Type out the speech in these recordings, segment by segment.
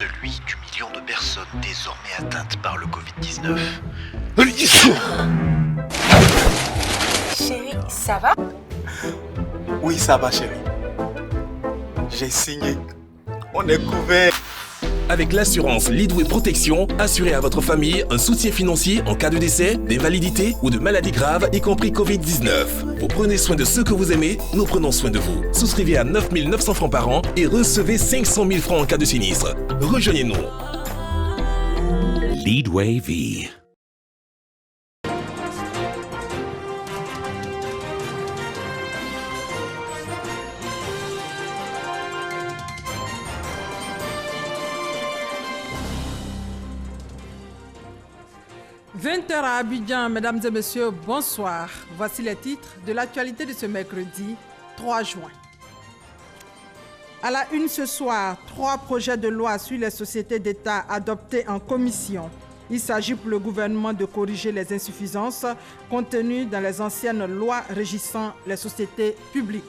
de lui du million de personnes désormais atteintes par le Covid-19. Chérie, ça va? Oui, ça va, chérie. J'ai signé. On est couvert. Avec l'assurance Leadway Protection, assurez à votre famille un soutien financier en cas de décès, d'invalidité ou de maladie grave, y compris Covid-19. Vous prenez soin de ceux que vous aimez, nous prenons soin de vous. Souscrivez à 9 900 francs par an et recevez 500 000 francs en cas de sinistre. Rejoignez-nous. Leadway Vie. « 20h à Abidjan, mesdames et messieurs, bonsoir. Voici les titres de l'actualité de ce mercredi 3 juin. À la une ce soir, 3 projets de loi sur les sociétés d'État adoptés en commission. Il s'agit pour le gouvernement de corriger les insuffisances contenues dans les anciennes lois régissant les sociétés publiques.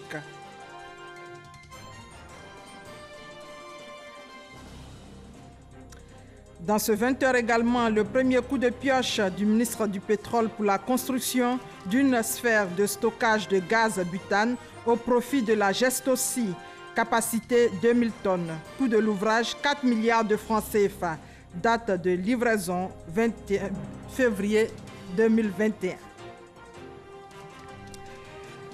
Dans ce 20h également, le premier coup de pioche du ministre du Pétrole pour la construction d'une sphère de stockage de gaz butane au profit de la Gestosi, capacité 2000 tonnes. Coût de l'ouvrage 4 milliards de francs CFA. Date de livraison 21 février 2021.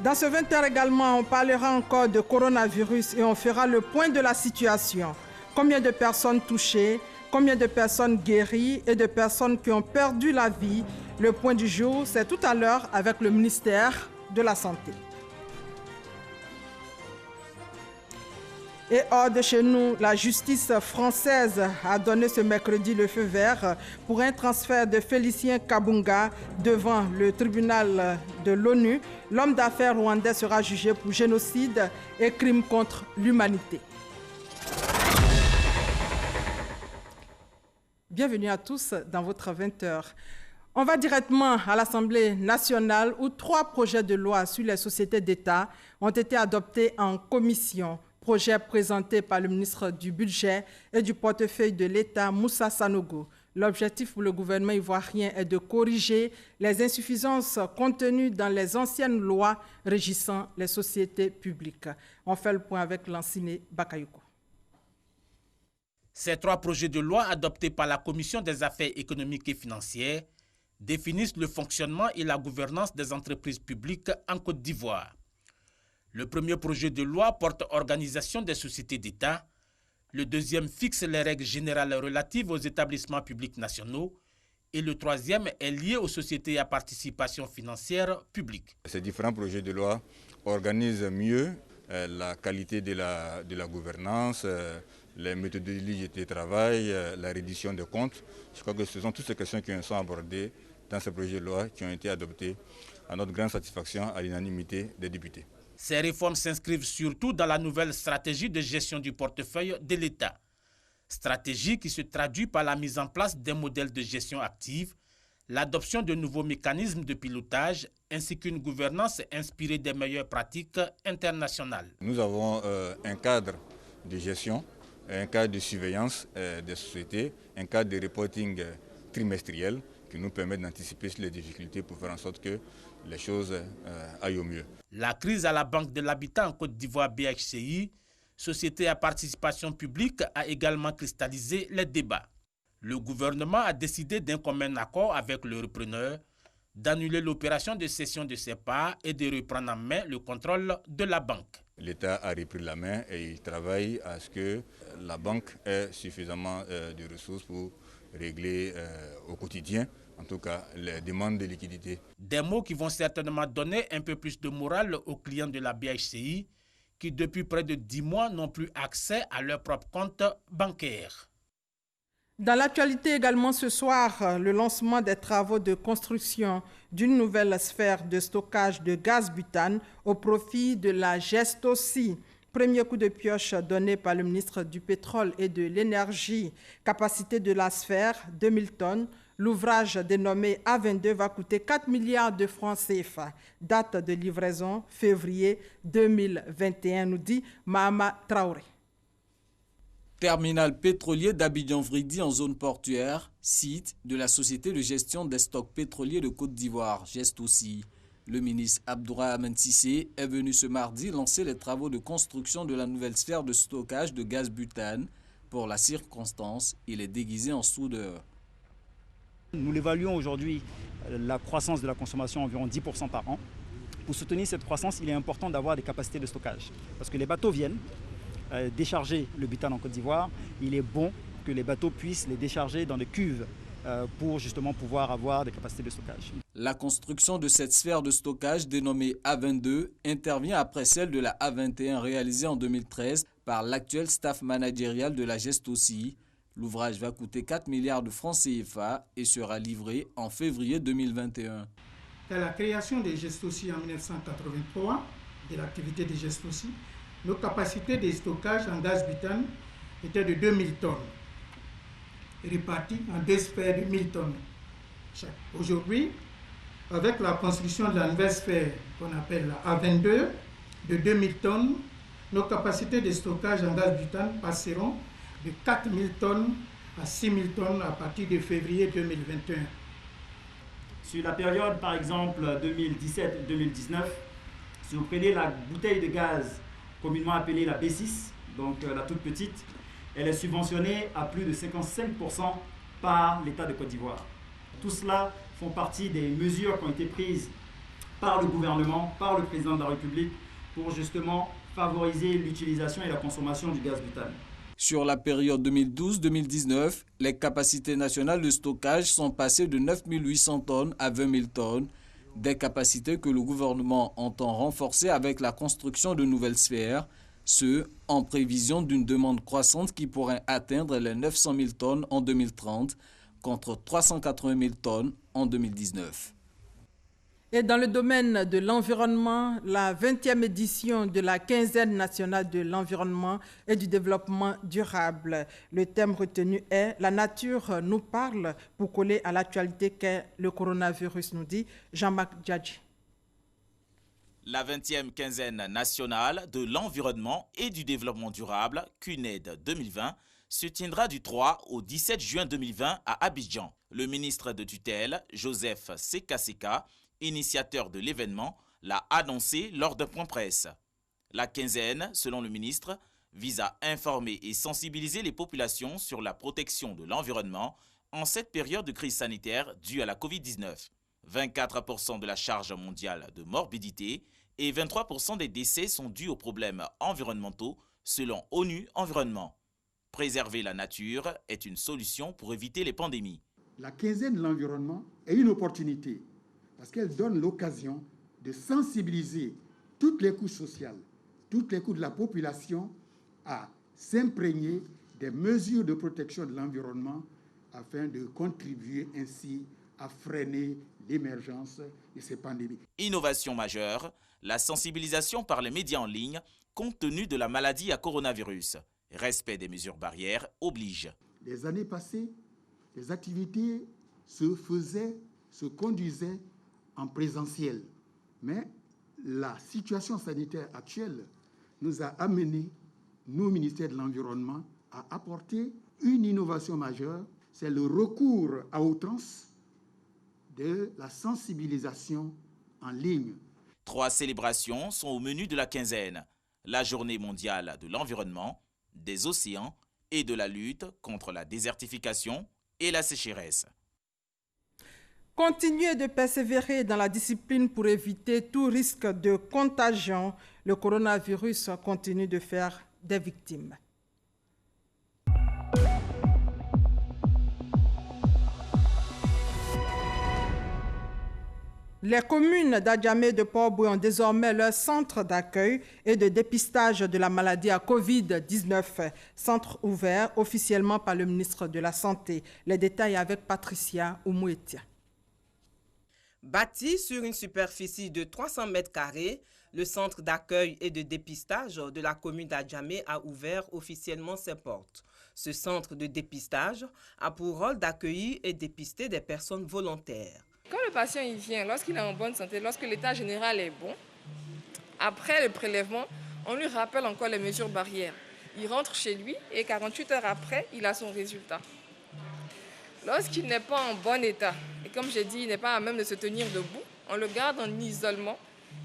Dans ce 20h également, on parlera encore de coronavirus et on fera le point de la situation. Combien de personnes touchées? Combien de personnes guéries et de personnes qui ont perdu la vie? Le point du jour, c'est tout à l'heure avec le ministère de la Santé. Et hors de chez nous, la justice française a donné ce mercredi le feu vert pour un transfert de Félicien Kabunga devant le tribunal de l'ONU. L'homme d'affaires rwandais sera jugé pour génocide et crime contre l'humanité. Bienvenue à tous dans votre 20h. On va directement à l'Assemblée nationale où 3 projets de loi sur les sociétés d'État ont été adoptés en commission. Projets présentés par le ministre du Budget et du portefeuille de l'État, Moussa Sanogo. L'objectif pour le gouvernement ivoirien est de corriger les insuffisances contenues dans les anciennes lois régissant les sociétés publiques. On fait le point avec Lansine Bakayoko. Ces 3 projets de loi adoptés par la Commission des affaires économiques et financières définissent le fonctionnement et la gouvernance des entreprises publiques en Côte d'Ivoire. Le premier projet de loi porte organisation des sociétés d'État. Le deuxième fixe les règles générales relatives aux établissements publics nationaux. Et le troisième est lié aux sociétés à participation financière publique. Ces différents projets de loi organisent mieux la qualité de la gouvernance, les méthodologies de travail, la reddition des comptes. Je crois que ce sont toutes ces questions qui sont abordées dans ces projets de loi qui ont été adoptés à notre grande satisfaction à l'unanimité des députés. Ces réformes s'inscrivent surtout dans la nouvelle stratégie de gestion du portefeuille de l'État. Stratégie qui se traduit par la mise en place des modèles de gestion active, l'adoption de nouveaux mécanismes de pilotage ainsi qu'une gouvernance inspirée des meilleures pratiques internationales. Nous avons un cadre de gestion, un cadre de surveillance des sociétés, un cadre de reporting trimestriel qui nous permet d'anticiper les difficultés pour faire en sorte que les choses aillent au mieux. La crise à la Banque de l'Habitat en Côte d'Ivoire BHCI, société à participation publique, a également cristallisé les débats. Le gouvernement a décidé d'un commun accord avec le repreneur d'annuler l'opération de cession de ses parts et de reprendre en main le contrôle de la banque. L'État a repris la main et il travaille à ce que la banque ait suffisamment de ressources pour régler au quotidien, en tout cas, les demandes de liquidité. Des mots qui vont certainement donner un peu plus de morale aux clients de la BHCI qui, depuis près de 10 mois, n'ont plus accès à leur propre compte bancaire. Dans l'actualité également ce soir, le lancement des travaux de construction d'une nouvelle sphère de stockage de gaz butane au profit de la Gestosi. Premier coup de pioche donné par le ministre du Pétrole et de l'Énergie. Capacité de la sphère, 2000 tonnes. L'ouvrage dénommé A22 va coûter 4 milliards de francs CFA. Date de livraison, février 2021, nous dit Mahama Traoré. Terminal pétrolier d'Abidjan-Vridi en zone portuaire, site de la Société de gestion des stocks pétroliers de Côte d'Ivoire, geste aussi. Le ministre Abdourahmane Cissé est venu ce mardi lancer les travaux de construction de la nouvelle sphère de stockage de gaz butane. Pour la circonstance, il est déguisé en soudeur. Nous l'évaluons aujourd'hui, la croissance de la consommation environ 10% par an. Pour soutenir cette croissance, il est important d'avoir des capacités de stockage. Parce que les bateaux viennent décharger le butane en Côte d'Ivoire. Il est bon que les bateaux puissent les décharger dans des cuves pour justement pouvoir avoir des capacités de stockage. La construction de cette sphère de stockage dénommée A22 intervient après celle de la A21 réalisée en 2013 par l'actuel staff managérial de la GESTOCI. L'ouvrage va coûter 4 milliards de francs CFA et sera livré en février 2021. À la création de GESTOCI en 1983, de l'activité de GESTOCI, nos capacités de stockage en gaz butane étaient de 2000 tonnes, réparties en deux sphères de 1000 tonnes chaque. Aujourd'hui, avec la construction de la nouvelle sphère qu'on appelle la A22 de 2000 tonnes, nos capacités de stockage en gaz butane passeront de 4000 tonnes à 6000 tonnes à partir de février 2021. Sur la période, par exemple, 2017-2019, si vous prenez la bouteille de gaz communément appelée la B6, donc la toute petite, elle est subventionnée à plus de 55% par l'État de Côte d'Ivoire. Tout cela font partie des mesures qui ont été prises par le gouvernement, par le président de la République, pour justement favoriser l'utilisation et la consommation du gaz butane. Sur la période 2012-2019, les capacités nationales de stockage sont passées de 9 800 tonnes à 20 000 tonnes, des capacités que le gouvernement entend renforcer avec la construction de nouvelles sphères, ce en prévision d'une demande croissante qui pourrait atteindre les 900 000 tonnes en 2030 contre 380 000 tonnes en 2019. Et dans le domaine de l'environnement, la 20e édition de la quinzaine nationale de l'environnement et du développement durable. Le thème retenu est « La nature nous parle » pour coller à l'actualité qu'est le coronavirus, nous dit Jean-Marc Djadji. La 20e quinzaine nationale de l'environnement et du développement durable, CUNED 2020, se tiendra du 3 au 17 juin 2020 à Abidjan. Le ministre de tutelle, Joseph Sekaseka, initiateur de l'événement, l'a annoncé lors d'un point presse. La quinzaine, selon le ministre, vise à informer et sensibiliser les populations sur la protection de l'environnement en cette période de crise sanitaire due à la Covid-19. 24% de la charge mondiale de morbidité et 23% des décès sont dus aux problèmes environnementaux selon ONU Environnement. Préserver la nature est une solution pour éviter les pandémies. La quinzaine de l'environnement est une opportunité parce qu'elle donne l'occasion de sensibiliser toutes les couches sociales, toutes les couches de la population à s'imprégner des mesures de protection de l'environnement afin de contribuer ainsi à freiner l'émergence de ces pandémies. Innovation majeure, la sensibilisation par les médias en ligne compte tenu de la maladie à coronavirus. Respect des mesures barrières oblige. Les années passées, les activités se conduisaient en présentiel. Mais la situation sanitaire actuelle nous a amené, nous, ministère de l'Environnement, à apporter une innovation majeure, c'est le recours à outrance de la sensibilisation en ligne. 3 célébrations sont au menu de la quinzaine. La journée mondiale de l'environnement, des océans et de la lutte contre la désertification et la sécheresse. Continuez de persévérer dans la discipline pour éviter tout risque de contagion. Le coronavirus continue de faire des victimes. Les communes d'Adjamé et de Port-Boué ont désormais leur centre d'accueil et de dépistage de la maladie à Covid-19, centre ouvert officiellement par le ministre de la Santé. Les détails avec Patricia Oumouetia. Bâti sur une superficie de 300 mètres carrés, le centre d'accueil et de dépistage de la commune d'Adjamé a ouvert officiellement ses portes. Ce centre de dépistage a pour rôle d'accueillir et dépister des personnes volontaires. Quand le patient il vient, lorsqu'il est en bonne santé, lorsque l'état général est bon, après le prélèvement, on lui rappelle encore les mesures barrières. Il rentre chez lui et 48 heures après, il a son résultat. Lorsqu'il n'est pas en bon état, et comme j'ai dit, il n'est pas à même de se tenir debout, on le garde en isolement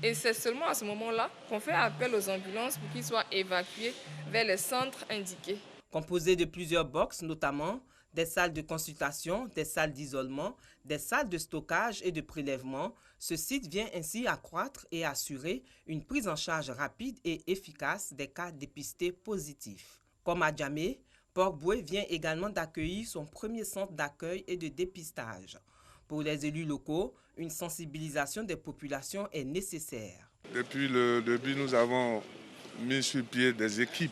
et c'est seulement à ce moment-là qu'on fait appel aux ambulances pour qu'il soit évacué vers les centres indiqués. Composé de plusieurs boxes, notamment des salles de consultation, des salles d'isolement, des salles de stockage et de prélèvement, ce site vient ainsi accroître et assurer une prise en charge rapide et efficace des cas dépistés positifs. Comme à Djamé, Port-Boué vient également d'accueillir son premier centre d'accueil et de dépistage. Pour les élus locaux, une sensibilisation des populations est nécessaire. Depuis le début, nous avons mis sur pied des équipes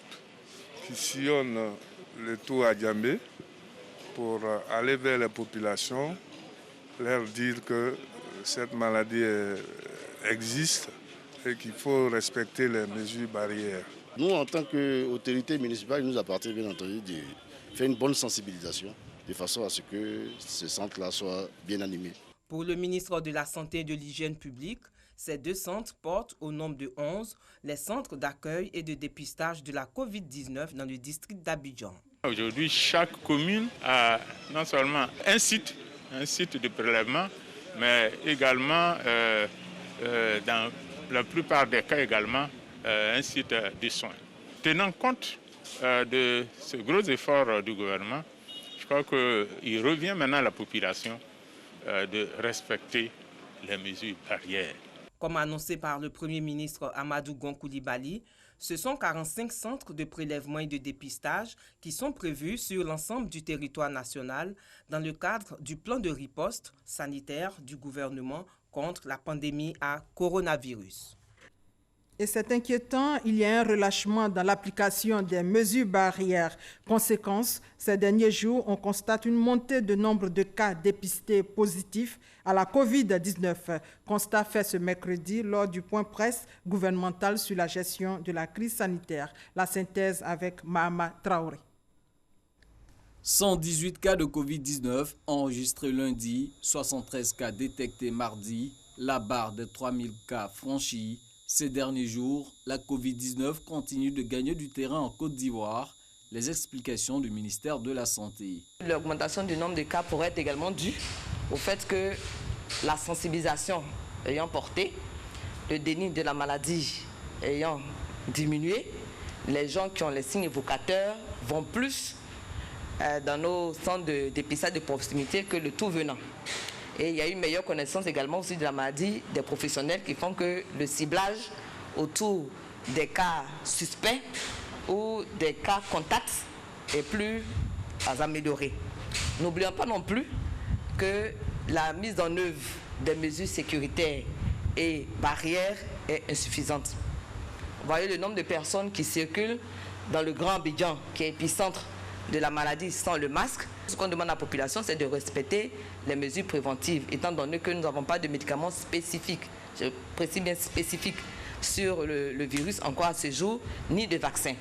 qui sillonnent le tout à Djamé pour aller vers les populations, leur dire que cette maladie existe et qu'il faut respecter les mesures barrières. Nous, en tant qu'autorité municipale, il nous appartient bien entendu de faire une bonne sensibilisation de façon à ce que ce centre-là soit bien animé. Pour le ministre de la Santé et de l'Hygiène publique, ces deux centres portent au nombre de 11 les centres d'accueil et de dépistage de la COVID-19 dans le district d'Abidjan. Aujourd'hui, chaque commune a non seulement un site de prélèvement, mais également, dans la plupart des cas également, un site de soins. Tenant compte de ce gros effort du gouvernement, je crois qu'il revient maintenant à la population de respecter les mesures barrières. Comme annoncé par le Premier ministre Amadou Gon Coulibaly, ce sont 45 centres de prélèvement et de dépistage qui sont prévus sur l'ensemble du territoire national dans le cadre du plan de riposte sanitaire du gouvernement contre la pandémie à coronavirus. Et c'est inquiétant, il y a un relâchement dans l'application des mesures barrières. Conséquence, ces derniers jours, on constate une montée de nombre de cas dépistés positifs à la COVID-19. Constat fait ce mercredi lors du point presse gouvernemental sur la gestion de la crise sanitaire. La synthèse avec Mahama Traoré. 118 cas de Covid-19 enregistrés lundi, 73 cas détectés mardi, la barre des 3000 cas franchie. Ces derniers jours, la Covid-19 continue de gagner du terrain en Côte d'Ivoire. Les explications du ministère de la Santé. L'augmentation du nombre de cas pourrait être également due au fait que la sensibilisation ayant porté, le déni de la maladie ayant diminué, les gens qui ont les signes évocateurs vont plus dans nos centres de dépistage de proximité que le tout venant. Et il y a une meilleure connaissance également aussi de la maladie des professionnels qui font que le ciblage autour des cas suspects ou des cas contacts est plus amélioré. N'oublions pas non plus que la mise en œuvre des mesures sécuritaires et barrières est insuffisante. Vous voyez le nombre de personnes qui circulent dans le Grand Abidjan, qui est épicentre de la maladie, sans le masque. Ce qu'on demande à la population, c'est de respecter les mesures préventives, étant donné que nous n'avons pas de médicaments spécifiques, je précise bien spécifiques, sur le virus encore à ce jour, ni de vaccins.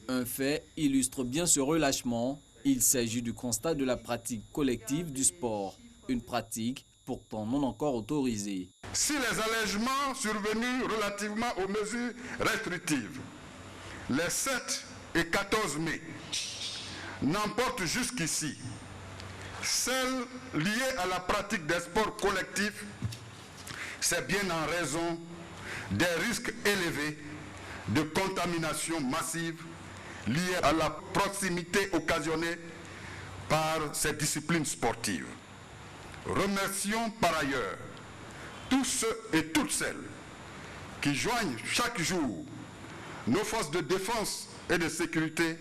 Un fait illustre bien ce relâchement. Il s'agit du constat de la pratique collective du sport, une pratique pourtant non encore autorisée. Si les allègements survenus relativement aux mesures restrictives, les 7 et 14 mai, n'emportent jusqu'ici celles liées à la pratique des sports collectifs, c'est bien en raison des risques élevés de contamination massive liée à la proximité occasionnée par ces disciplines sportives. Remercions par ailleurs tous ceux et toutes celles qui joignent chaque jour nos forces de défense et de sécurité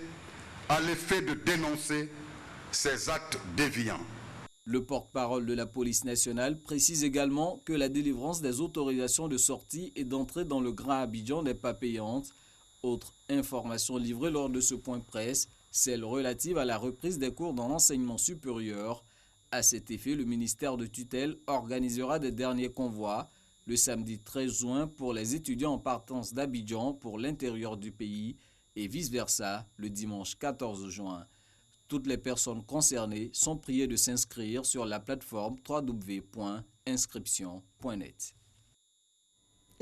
à l'effet de dénoncer ces actes déviants. Le porte-parole de la police nationale précise également que la délivrance des autorisations de sortie et d'entrée dans le Grand Abidjan n'est pas payante. Autre information livrée lors de ce point presse, celle relative à la reprise des cours dans l'enseignement supérieur. À cet effet, le ministère de tutelle organisera des derniers convois le samedi 13 juin pour les étudiants en partance d'Abidjan pour l'intérieur du pays et vice-versa le dimanche 14 juin. Toutes les personnes concernées sont priées de s'inscrire sur la plateforme www.inscription.net.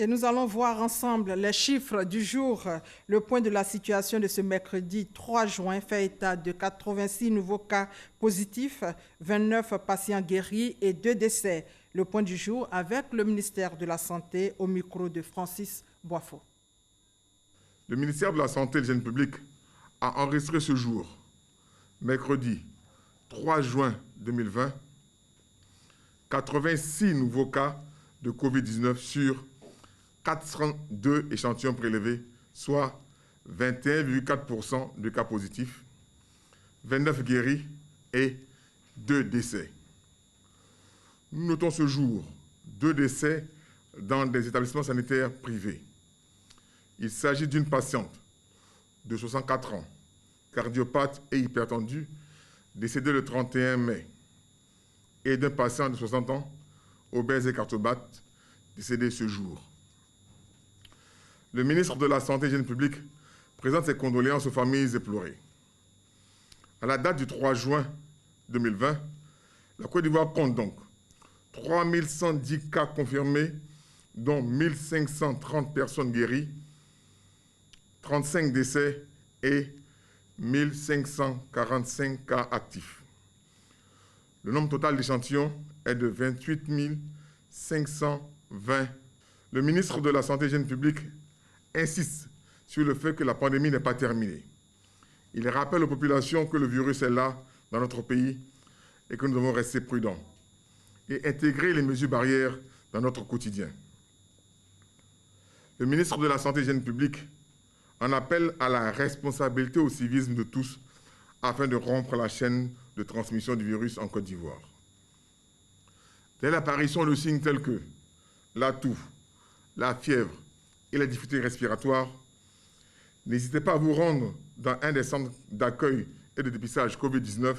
Et nous allons voir ensemble les chiffres du jour. Le point de la situation de ce mercredi 3 juin fait état de 86 nouveaux cas positifs, 29 patients guéris et 2 décès. Le point du jour avec le ministère de la Santé au micro de Francis Boifo. Le ministère de la Santé et de l'Hygiène publique a enregistré ce jour, mercredi 3 juin 2020, 86 nouveaux cas de Covid-19 sur 402 échantillons prélevés, soit 21,4% de cas positifs, 29 guéris et 2 décès. Nous notons ce jour 2 décès dans des établissements sanitaires privés. Il s'agit d'une patiente de 64 ans, cardiopathe et hypertendue, décédée le 31 mai, et d'un patient de 60 ans, obèse et cardiopathe, décédé ce jour. Le ministre de la Santé et de l'Hygiène publique présente ses condoléances aux familles éplorées. À la date du 3 juin 2020, la Côte d'Ivoire compte donc 3110 cas confirmés, dont 1530 personnes guéries, 35 décès et 1545 cas actifs. Le nombre total d'échantillons est de 28 520. Le ministre de la Santé et de l'Hygiène publique insiste sur le fait que la pandémie n'est pas terminée. Il rappelle aux populations que le virus est là, dans notre pays, et que nous devons rester prudents et intégrer les mesures barrières dans notre quotidien. Le ministre de la Santé et de l'Hygiène publique en appelle à la responsabilité au civisme de tous afin de rompre la chaîne de transmission du virus en Côte d'Ivoire. Dès l'apparition de signes tels que la toux, la fièvre et la difficulté respiratoire, n'hésitez pas à vous rendre dans un des centres d'accueil et de dépistage Covid-19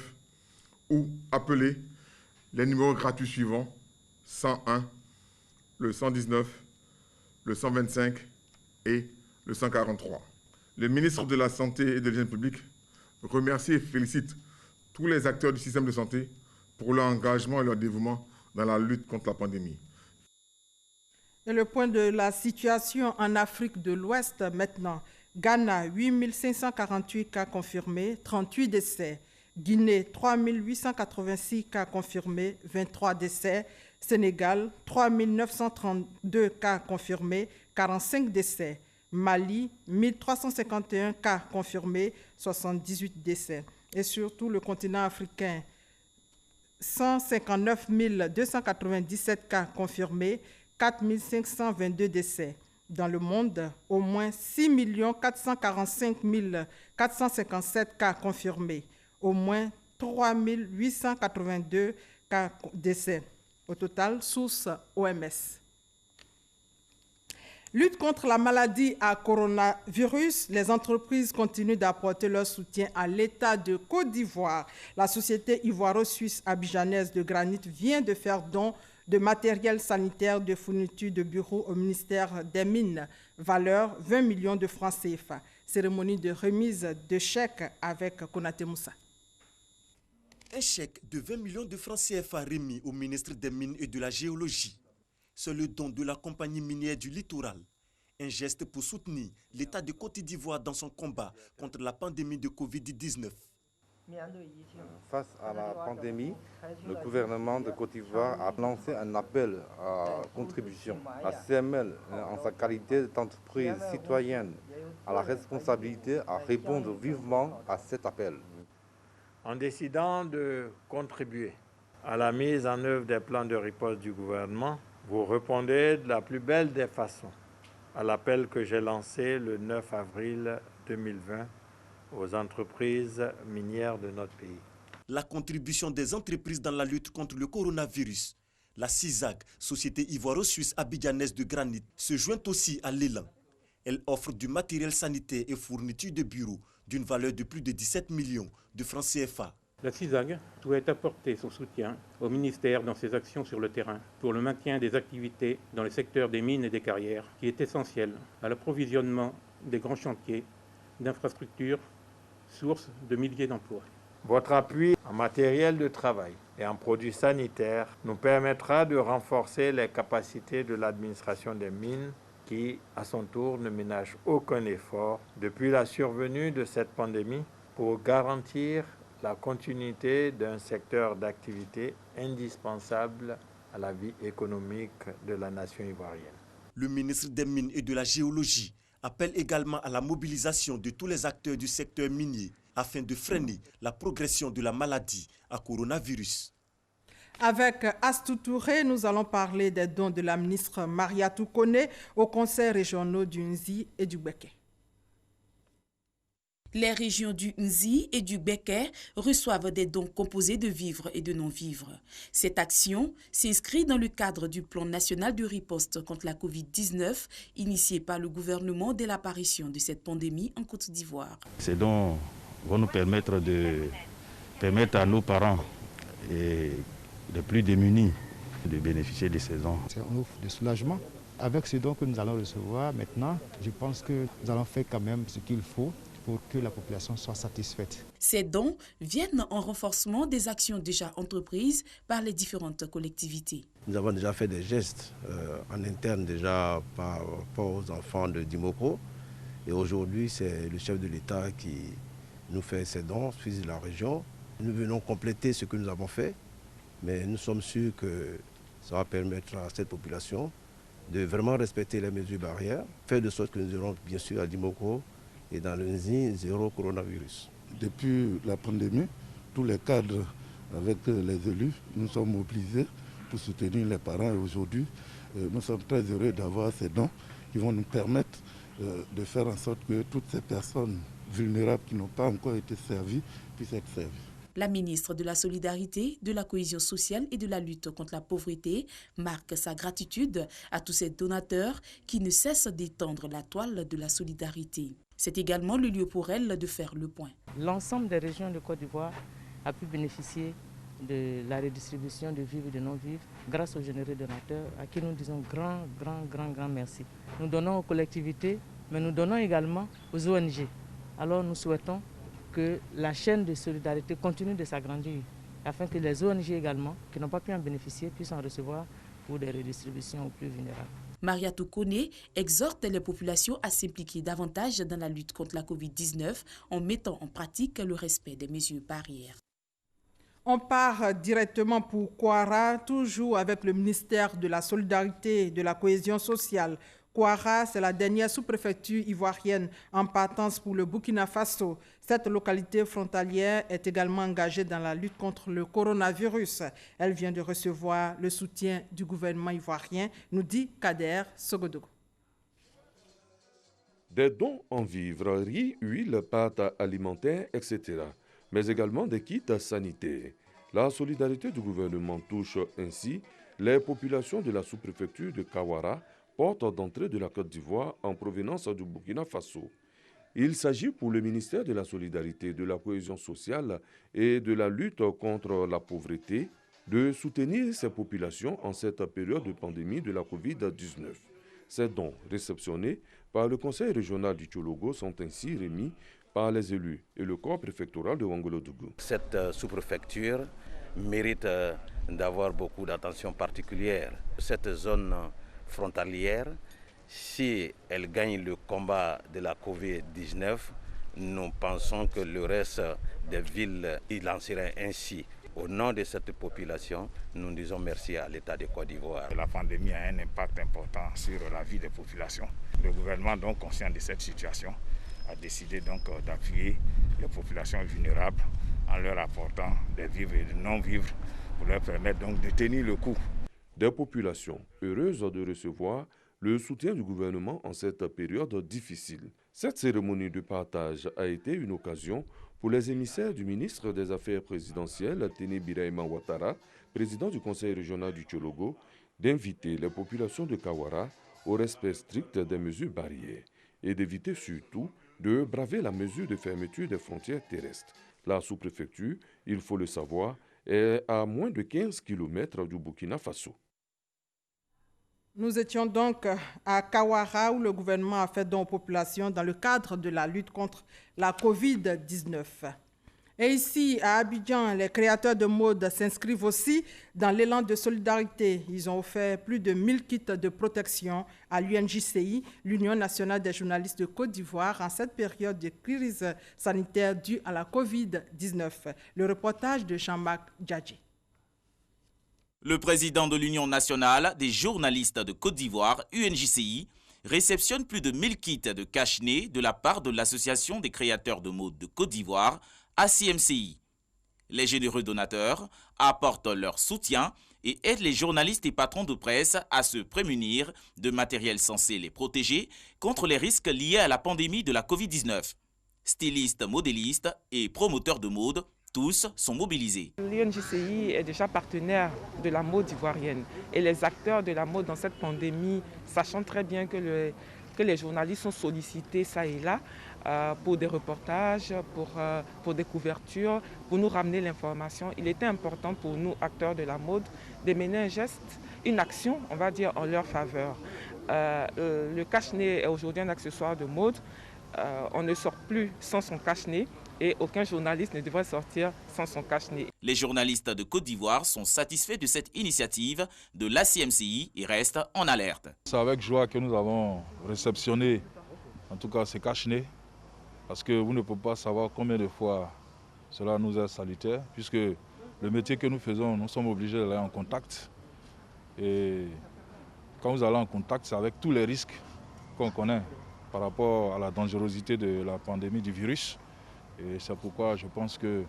ou appeler les numéros gratuits suivants 101, le 119, le 125 et le 143. Le ministre de la Santé et de l'Hygiène publique remercie et félicite tous les acteurs du système de santé pour leur engagement et leur dévouement dans la lutte contre la pandémie. Et le point de la situation en Afrique de l'Ouest maintenant. Ghana, 8 548 cas confirmés, 38 décès. Guinée, 3 886 cas confirmés, 23 décès. Sénégal, 3 932 cas confirmés, 45 décès. Mali, 1351 cas confirmés, 78 décès. Et surtout le continent africain, 159 297 cas confirmés, 4 522 décès. Dans le monde, au moins 6 445 457 cas confirmés, au moins 3 882 cas décès. Au total, source OMS. Lutte contre la maladie à coronavirus, les entreprises continuent d'apporter leur soutien à l'État de Côte d'Ivoire. La société ivoiro-suisse abidjanaise de granit vient de faire don de matériel sanitaire de fourniture de bureaux au ministère des Mines, valeur 20 millions de francs CFA. Cérémonie de remise de chèques avec Konaté Moussa. Un chèque de 20 millions de francs CFA remis au ministre des Mines et de la Géologie. C'est le don de la compagnie minière du littoral. Un geste pour soutenir l'État de Côte d'Ivoire dans son combat contre la pandémie de Covid-19. Face à la pandémie, le gouvernement de Côte d'Ivoire a lancé un appel à contribution. La CML, en sa qualité d'entreprise citoyenne, a la responsabilité à répondre vivement à cet appel. En décidant de contribuer à la mise en œuvre des plans de riposte du gouvernement, vous répondez de la plus belle des façons à l'appel que j'ai lancé le 9 avril 2020 aux entreprises minières de notre pays. La contribution des entreprises dans la lutte contre le coronavirus. La CISAG, Société ivoiro-suisse abidjanaise de granit, se joint aussi à l'élan. Elle offre du matériel sanitaire et fourniture de bureaux d'une valeur de plus de 17 millions de francs CFA. La CISAG souhaite apporter son soutien au ministère dans ses actions sur le terrain pour le maintien des activités dans le secteur des mines et des carrières, qui est essentiel à l'approvisionnement des grands chantiers d'infrastructures, source de milliers d'emplois. Votre appui en matériel de travail et en produits sanitaires nous permettra de renforcer les capacités de l'administration des mines qui, à son tour, ne ménage aucun effort depuis la survenue de cette pandémie pour garantir la continuité d'un secteur d'activité indispensable à la vie économique de la nation ivoirienne. Le ministre des Mines et de la Géologie appelle également à la mobilisation de tous les acteurs du secteur minier afin de freiner la progression de la maladie à coronavirus. Avec Astou Touré, nous allons parler des dons de la ministre Mariatou Koné aux conseils régionaux du Nzi et du Béké. Les régions du Nzi et du Béké reçoivent des dons composés de vivres et de non-vivres. Cette action s'inscrit dans le cadre du plan national de riposte contre la Covid-19 initié par le gouvernement dès l'apparition de cette pandémie en Côte d'Ivoire. Ces dons vont nous permettre à nos parents et les plus démunis de bénéficier de ces dons. C'est un offre de soulagement. Avec ces dons que nous allons recevoir maintenant, je pense que nous allons faire quand même ce qu'il faut pour que la population soit satisfaite. Ces dons viennent en renforcement des actions déjà entreprises par les différentes collectivités. Nous avons déjà fait des gestes en interne déjà par rapport aux enfants de Dimoko. Et aujourd'hui, c'est le chef de l'État qui nous fait ces dons, fils de la région. Nous venons compléter ce que nous avons fait, mais nous sommes sûrs que ça va permettre à cette population de vraiment respecter les mesures barrières, faire de sorte que nous aurons bien sûr à Dimoko et dans le Nzi, zéro coronavirus. Depuis la pandémie, tous les cadres avec les élus, nous sommes mobilisés pour soutenir les parents. Et aujourd'hui, nous sommes très heureux d'avoir ces dons qui vont nous permettre de faire en sorte que toutes ces personnes vulnérables qui n'ont pas encore été servies puissent être servies. La ministre de la Solidarité, de la Cohésion sociale et de la lutte contre la pauvreté marque sa gratitude à tous ces donateurs qui ne cessent d'étendre la toile de la solidarité. C'est également le lieu pour elle de faire le point. L'ensemble des régions de Côte d'Ivoire a pu bénéficier de la redistribution de vivres et de non-vivres grâce aux généreux donateurs à qui nous disons grand merci. Nous donnons aux collectivités, mais nous donnons également aux ONG. Alors nous souhaitons que la chaîne de solidarité continue de s'agrandir afin que les ONG également, qui n'ont pas pu en bénéficier, puissent en recevoir pour des redistributions aux plus vulnérables. Mariatou Koné exhorte les populations à s'impliquer davantage dans la lutte contre la Covid-19 en mettant en pratique le respect des mesures barrières. On part directement pour Kouara, toujours avec le ministère de la Solidarité et de la Cohésion sociale. Kouara, c'est la dernière sous-préfecture ivoirienne en partance pour le Burkina Faso. Cette localité frontalière est également engagée dans la lutte contre le coronavirus. Elle vient de recevoir le soutien du gouvernement ivoirien, nous dit Kader Sogodogo. Des dons en vivres, riz, huile, pâtes alimentaires, etc. Mais également des kits sanitaires. La solidarité du gouvernement touche ainsi les populations de la sous-préfecture de Kouara, porte d'entrée de la Côte d'Ivoire en provenance du Burkina Faso. Il s'agit pour le ministère de la Solidarité, de la Cohésion sociale et de la lutte contre la pauvreté de soutenir ces populations en cette période de pandémie de la Covid-19. Ces dons réceptionnés par le Conseil régional du Tchologo sont ainsi remis par les élus et le corps préfectoral de Ouagadougou. Cette sous-préfecture mérite d'avoir beaucoup d'attention particulière. Cette zone frontalière, si elle gagne le combat de la Covid-19, nous pensons que le reste des villes y lanceraient ainsi. Au nom de cette population, nous disons merci à l'État de Côte d'Ivoire. La pandémie a un impact important sur la vie des populations. Le gouvernement, donc conscient de cette situation, a décidé donc d'appuyer les populations vulnérables en leur apportant des vivres et des non-vivres pour leur permettre donc de tenir le coup. Des populations heureuses de recevoir le soutien du gouvernement en cette période difficile. Cette cérémonie de partage a été une occasion pour les émissaires du ministre des Affaires présidentielles, Téné Birahima Ouattara, président du Conseil régional du Tchologo, d'inviter les populations de Kouara au respect strict des mesures barrières et d'éviter surtout de braver la mesure de fermeture des frontières terrestres. La sous-préfecture, il faut le savoir, est à moins de 15 km du Burkina Faso. Nous étions donc à Kouara où le gouvernement a fait don aux populations dans le cadre de la lutte contre la Covid-19. Et ici, à Abidjan, les créateurs de mode s'inscrivent aussi dans l'élan de solidarité. Ils ont offert plus de 1000 kits de protection à l'UNJCI, l'Union nationale des journalistes de Côte d'Ivoire, en cette période de crise sanitaire due à la Covid-19. Le reportage de Jean-Marc Djadji. Le président de l'Union nationale des journalistes de Côte d'Ivoire, UNJCI, réceptionne plus de 1000 kits de cache-nez de la part de l'Association des créateurs de mode de Côte d'Ivoire, ACMCI. Les généreux donateurs apportent leur soutien et aident les journalistes et patrons de presse à se prémunir de matériel censé les protéger contre les risques liés à la pandémie de la Covid-19. Stylistes, modélistes et promoteurs de mode, tous sont mobilisés. L'UNJCI est déjà partenaire de la mode ivoirienne et les acteurs de la mode dans cette pandémie, sachant très bien que les journalistes sont sollicités ça et là pour des reportages, pour des couvertures, pour nous ramener l'information. Il était important pour nous, acteurs de la mode, de mener un geste, une action, on va dire, en leur faveur. Le cache-nez est aujourd'hui un accessoire de mode. On ne sort plus sans son cache-nez et aucun journaliste ne devrait sortir sans son cache-nez. Les journalistes de Côte d'Ivoire sont satisfaits de cette initiative de l'ACMCI et restent en alerte. C'est avec joie que nous avons réceptionné, en tout cas, ces cache-nez, parce que vous ne pouvez pas savoir combien de fois cela nous est salutaire, puisque le métier que nous faisons, nous sommes obligés d'aller en contact. Et quand vous allez en contact, c'est avec tous les risques qu'on connaît par rapport à la dangerosité de la pandémie du virus. Et c'est pourquoi je pense que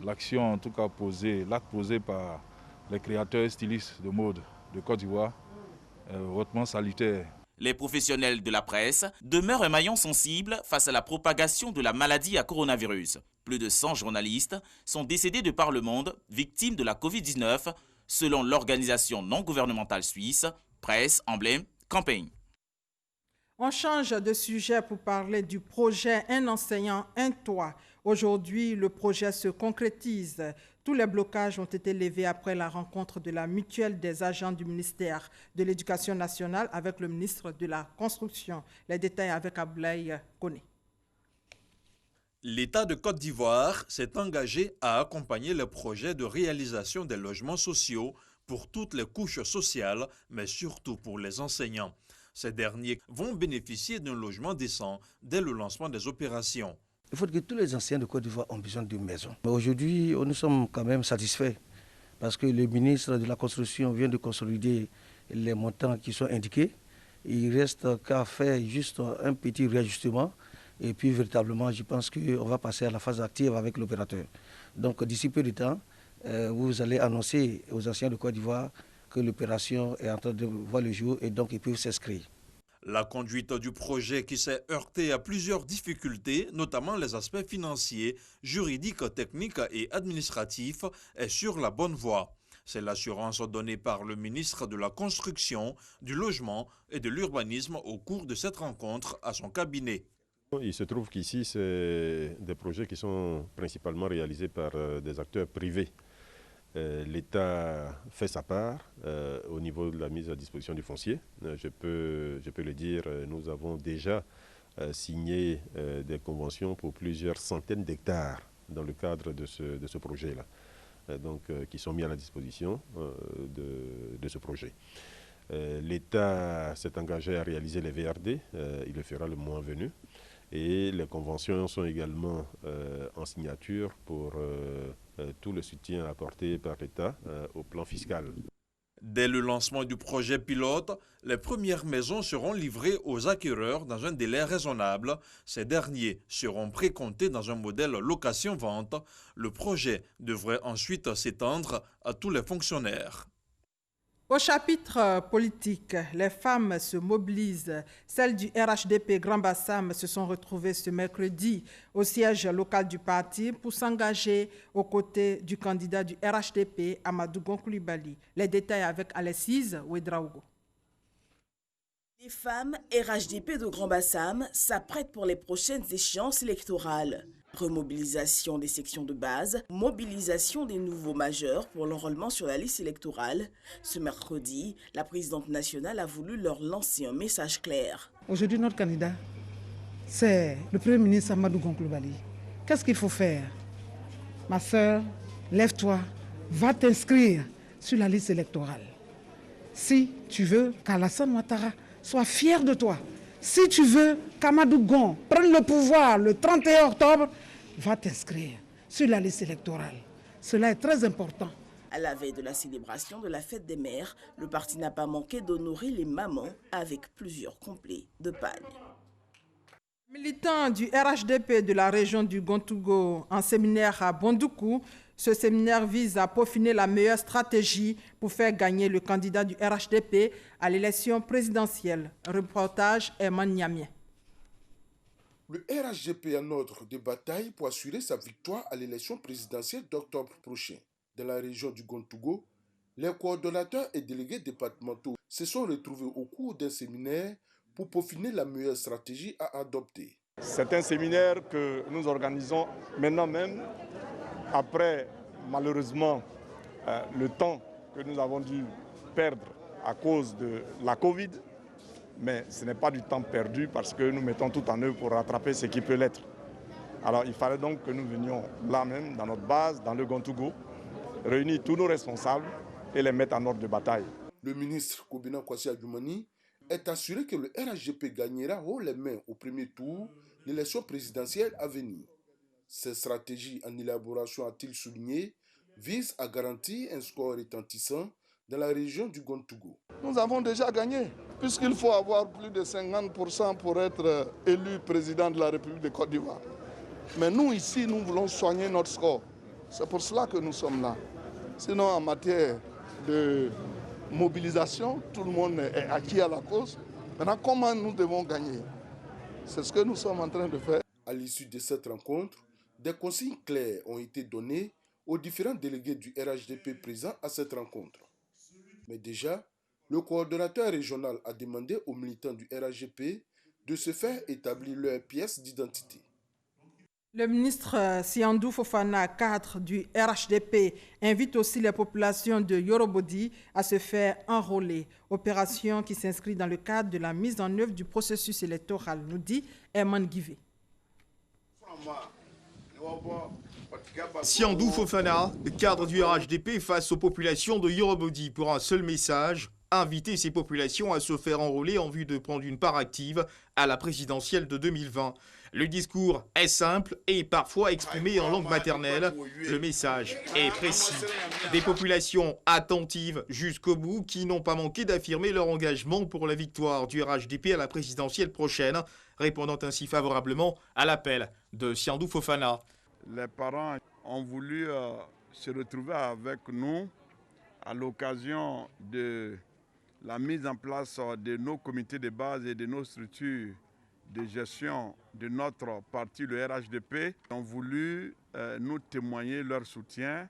l'action, en tout cas posée, l'acte posé par les créateurs et stylistes de mode de Côte d'Ivoire est hautement salutaire. Les professionnels de la presse demeurent un maillon sensible face à la propagation de la maladie à coronavirus. Plus de 100 journalistes sont décédés de par le monde, victimes de la Covid-19, selon l'organisation non gouvernementale suisse, Presse Emblème Campaign. On change de sujet pour parler du projet Un enseignant, un toit. Aujourd'hui, le projet se concrétise. Tous les blocages ont été levés après la rencontre de la mutuelle des agents du ministère de l'Éducation nationale avec le ministre de la Construction. Les détails avec Ablaye Koné. L'État de Côte d'Ivoire s'est engagé à accompagner le projet de réalisation des logements sociaux pour toutes les couches sociales, mais surtout pour les enseignants. Ces derniers vont bénéficier d'un logement décent dès le lancement des opérations. Il faut que tous les enseignants de Côte d'Ivoire ont besoin d'une maison. Mais aujourd'hui, nous sommes quand même satisfaits parce que le ministre de la Construction vient de consolider les montants qui sont indiqués. Il reste qu'à faire juste un petit réajustement et puis véritablement, je pense qu'on va passer à la phase active avec l'opérateur. Donc d'ici peu de temps, vous allez annoncer aux enseignants de Côte d'Ivoire que l'opération est en train de voir le jour et donc ils peuvent s'inscrire. La conduite du projet qui s'est heurté à plusieurs difficultés, notamment les aspects financiers, juridiques, techniques et administratifs, est sur la bonne voie. C'est l'assurance donnée par le ministre de la Construction, du Logement et de l'Urbanisme au cours de cette rencontre à son cabinet. Il se trouve qu'ici, c'est des projets qui sont principalement réalisés par des acteurs privés. L'État fait sa part au niveau de la mise à disposition du foncier. Je peux le dire, nous avons déjà signé des conventions pour plusieurs centaines d'hectares dans le cadre de ce projet-là, qui sont mis à la disposition de ce projet. L'État s'est engagé à réaliser les VRD, il le fera le mois venu. Et les conventions sont également en signature pour tout le soutien apporté par l'État au plan fiscal. Dès le lancement du projet pilote, les premières maisons seront livrées aux acquéreurs dans un délai raisonnable. Ces derniers seront précomptés dans un modèle location-vente. Le projet devrait ensuite s'étendre à tous les fonctionnaires. Au chapitre politique, les femmes se mobilisent. Celles du RHDP Grand Bassam se sont retrouvées ce mercredi au siège local du parti pour s'engager aux côtés du candidat du RHDP, Amadou Gon Coulibaly. Les détails avec Alessise Ouedraogo. Les femmes RHDP de Grand Bassam s'apprêtent pour les prochaines échéances électorales. Remobilisation des sections de base, mobilisation des nouveaux majeurs pour l'enrôlement sur la liste électorale. Ce mercredi, la présidente nationale a voulu leur lancer un message clair. Aujourd'hui, notre candidat, c'est le Premier ministre Amadou Gon Coulibaly. Qu'est-ce qu'il faut faire? Ma sœur, lève-toi, va t'inscrire sur la liste électorale. Si tu veux qu'Alassane Ouattara soit fier de toi, si tu veux qu'Amadou Gon prenne le pouvoir le 31 octobre, va t'inscrire sur la liste électorale. Cela est très important. À la veille de la célébration de la fête des mères, le parti n'a pas manqué d'honorer les mamans avec plusieurs complets de pagne. Militants du RHDP de la région du Gontougo en séminaire à Bondoukou, ce séminaire vise à peaufiner la meilleure stratégie pour faire gagner le candidat du RHDP à l'élection présidentielle. Reportage Herman Niamien. Le RHDP est en ordre de bataille pour assurer sa victoire à l'élection présidentielle d'octobre prochain. Dans la région du Gontougo, les coordonnateurs et délégués départementaux se sont retrouvés au cours d'un séminaire pour peaufiner la meilleure stratégie à adopter. C'est un séminaire que nous organisons maintenant même, après malheureusement le temps que nous avons dû perdre à cause de la Covid. Mais ce n'est pas du temps perdu parce que nous mettons tout en œuvre pour rattraper ce qui peut l'être. Alors il fallait donc que nous venions là même, dans notre base, dans le Gontougo, réunir tous nos responsables et les mettre en ordre de bataille. Le ministre Kobina Kwasi Adjoumani est assuré que le RHDP gagnera haut les mains au premier tour l'élection présidentielle à venir. Cette stratégie en élaboration, a-t-il souligné, vise à garantir un score retentissant dans la région du Gontougo. Nous avons déjà gagné, puisqu'il faut avoir plus de 50% pour être élu président de la République de Côte d'Ivoire. Mais nous, ici, nous voulons soigner notre score. C'est pour cela que nous sommes là. Sinon, en matière de mobilisation, tout le monde est acquis à la cause. Maintenant, comment nous devons gagner? C'est ce que nous sommes en train de faire. À l'issue de cette rencontre, des consignes claires ont été données aux différents délégués du RHDP présents à cette rencontre. Mais déjà, le coordonnateur régional a demandé aux militants du RHDP de se faire établir leur pièce d'identité. Le ministre Siandou Fofana, cadre du RHDP, invite aussi les populations de Yorobodi à se faire enrôler. Opération qui s'inscrit dans le cadre de la mise en œuvre du processus électoral, nous dit Herman Guivé. Siandou Fofana, cadre du RHDP face aux populations de Yorobodi pour un seul message, inviter ces populations à se faire enrôler en vue de prendre une part active à la présidentielle de 2020. Le discours est simple et parfois exprimé en langue maternelle. Le message est précis. Des populations attentives jusqu'au bout qui n'ont pas manqué d'affirmer leur engagement pour la victoire du RHDP à la présidentielle prochaine, répondant ainsi favorablement à l'appel de Siandou Fofana. Les parents ont voulu se retrouver avec nous à l'occasion de la mise en place de nos comités de base et de nos structures de gestion de notre parti, le RHDP, ont voulu nous témoigner leur soutien,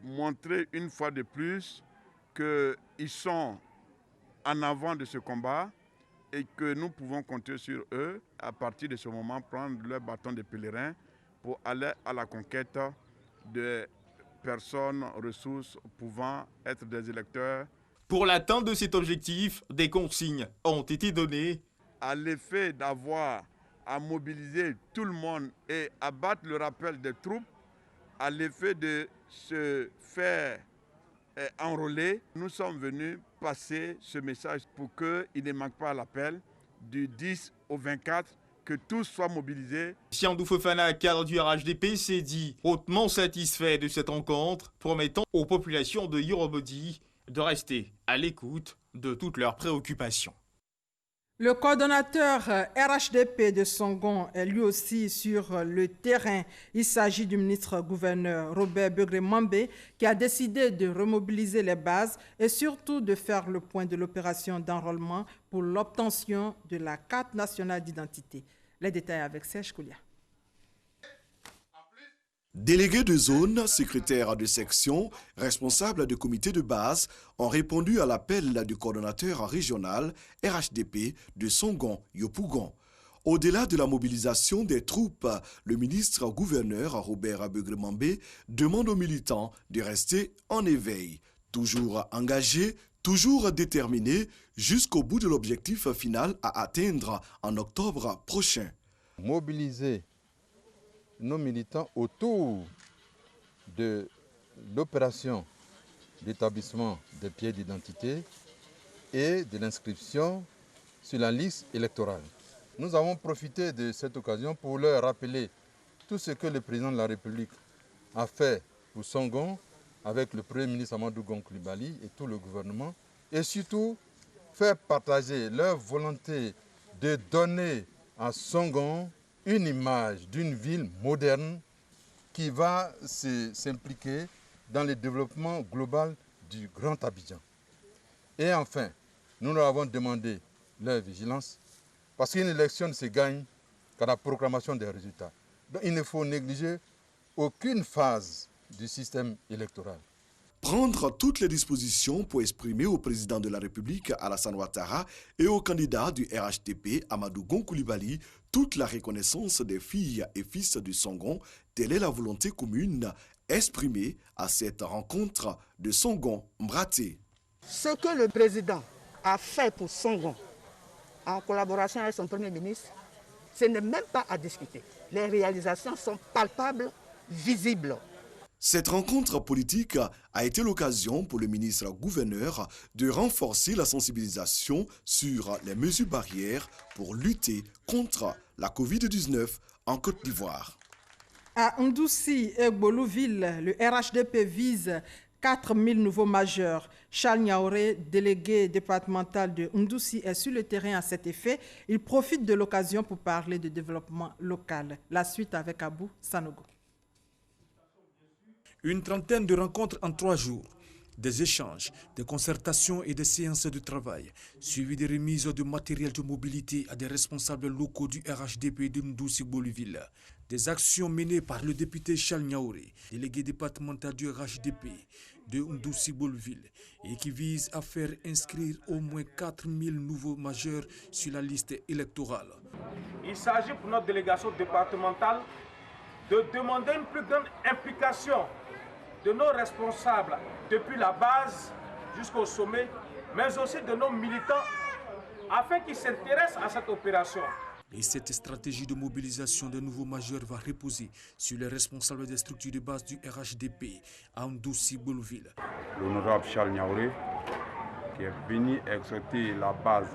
montrer une fois de plus qu'ils sont en avant de ce combat et que nous pouvons compter sur eux, à partir de ce moment, prendre leur bâton de pèlerin pour aller à la conquête de personnes, ressources pouvant être des électeurs. Pour l'atteinte de cet objectif, des consignes ont été données. À l'effet d'avoir à mobiliser tout le monde et à battre le rappel des troupes, à l'effet de se faire enrôler, nous sommes venus passer ce message pour qu'il ne manque pas à l'appel du 10 au 24, que tous soient mobilisés. Siandou Fofana, cadre du RHDP, s'est dit hautement satisfait de cette rencontre, promettant aux populations de Yorobodi de rester à l'écoute de toutes leurs préoccupations. Le coordonnateur RHDP de Songon est lui aussi sur le terrain. Il s'agit du ministre-gouverneur Robert Begré-Mambé qui a décidé de remobiliser les bases et surtout de faire le point de l'opération d'enrôlement pour l'obtention de la carte nationale d'identité. Les détails avec Serge Koulia. Délégués de zone, secrétaires de section, responsables de comités de base ont répondu à l'appel du coordonnateur régional RHDP de Songon-Yopougon. Au-delà de la mobilisation des troupes, le ministre-gouverneur Robert Begré-Mambé demande aux militants de rester en éveil, toujours engagés, toujours déterminés jusqu'au bout de l'objectif final à atteindre en octobre prochain. Mobiliser nos militants autour de l'opération d'établissement des pièces d'identité et de l'inscription sur la liste électorale. Nous avons profité de cette occasion pour leur rappeler tout ce que le président de la République a fait pour Songon avec le Premier ministre Amadou Gon Coulibaly et tout le gouvernement, et surtout faire partager leur volonté de donner à Songon une image d'une ville moderne qui va s'impliquer dans le développement global du Grand Abidjan. Et enfin, nous leur avons demandé leur vigilance, parce qu'une élection ne se gagne qu'à la proclamation des résultats. Donc il ne faut négliger aucune phase du système électoral. Prendre toutes les dispositions pour exprimer au président de la République Alassane Ouattara et au candidat du RHDP Amadou Gon Coulibaly toute la reconnaissance des filles et fils du Songon, telle est la volonté commune exprimée à cette rencontre de Songon Mbraté. Ce que le président a fait pour Songon, en collaboration avec son Premier ministre, ce n'est même pas à discuter. Les réalisations sont palpables, visibles. Cette rencontre politique a été l'occasion pour le ministre-gouverneur de renforcer la sensibilisation sur les mesures barrières pour lutter contre la Covid-19 en Côte d'Ivoire. À Ndoussi et Gbolouville, le RHDP vise 4000 nouveaux majeurs. Charles Niaouré, délégué départemental de Ndoussi, est sur le terrain à cet effet. Il profite de l'occasion pour parler de développement local. La suite avec Abou Sanogo. Une trentaine de rencontres en 3 jours, des échanges, des concertations et des séances de travail, suivies des remises de matériel de mobilité à des responsables locaux du RHDP de Ndoussi-Gbolouville. Des actions menées par le député Charles Niaouré, délégué départemental du RHDP de Ndoussi-Gbolouville, et qui visent à faire inscrire au moins 4000 nouveaux majeurs sur la liste électorale. Il s'agit pour notre délégation départementale de demander une plus grande implication de nos responsables depuis la base jusqu'au sommet, mais aussi de nos militants, afin qu'ils s'intéressent à cette opération. Et cette stratégie de mobilisation de nouveaux majeurs va reposer sur les responsables des structures de base du RHDP à Ndoussi-Gbolouville. L'honorable Charles Niaouré, qui est venu exhorter la base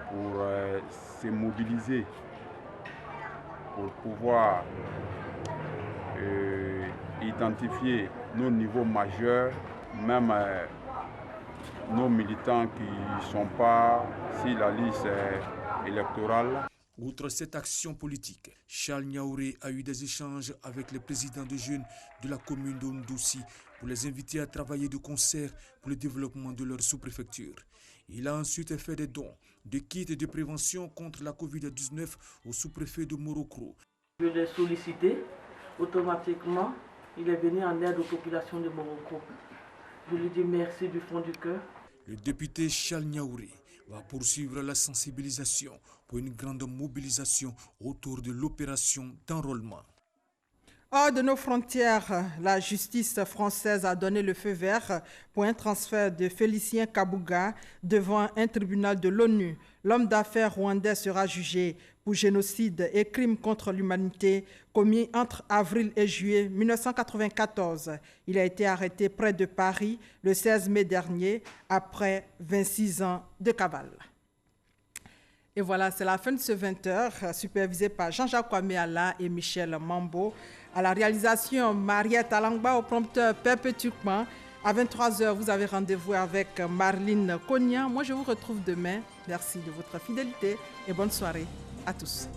pour se mobiliser, pour pouvoir identifier nos niveaux majeurs, même nos militants qui ne sont pas sur la liste électorale. Outre cette action politique, Charles Niaouré a eu des échanges avec les présidents de jeunes de la commune de Ndoussi pour les inviter à travailler de concert pour le développement de leur sous-préfecture. Il a ensuite fait des dons de kits de prévention contre la Covid-19 au sous-préfet de Morocco. Je l'ai sollicité, automatiquement, il est venu en aide aux populations de Morocco. Je lui dis merci du fond du cœur. Le député Charles Niaouré va poursuivre la sensibilisation pour une grande mobilisation autour de l'opération d'enrôlement. Hors de nos frontières, la justice française a donné le feu vert pour un transfert de Félicien Kabouga devant un tribunal de l'ONU. L'homme d'affaires rwandais sera jugé pour génocide et crimes contre l'humanité commis entre avril et juillet 1994. Il a été arrêté près de Paris le 16 mai dernier après 26 ans de cavale. Et voilà, c'est la fin de ce 20h, supervisé par Jean-Jacques Kwameala et Michel Mambo. À la réalisation, Mariette Alangba, au prompteur Pepe Turkman. À 23h, vous avez rendez-vous avec Marlene Cognan. Moi, je vous retrouve demain. Merci de votre fidélité et bonne soirée à tous.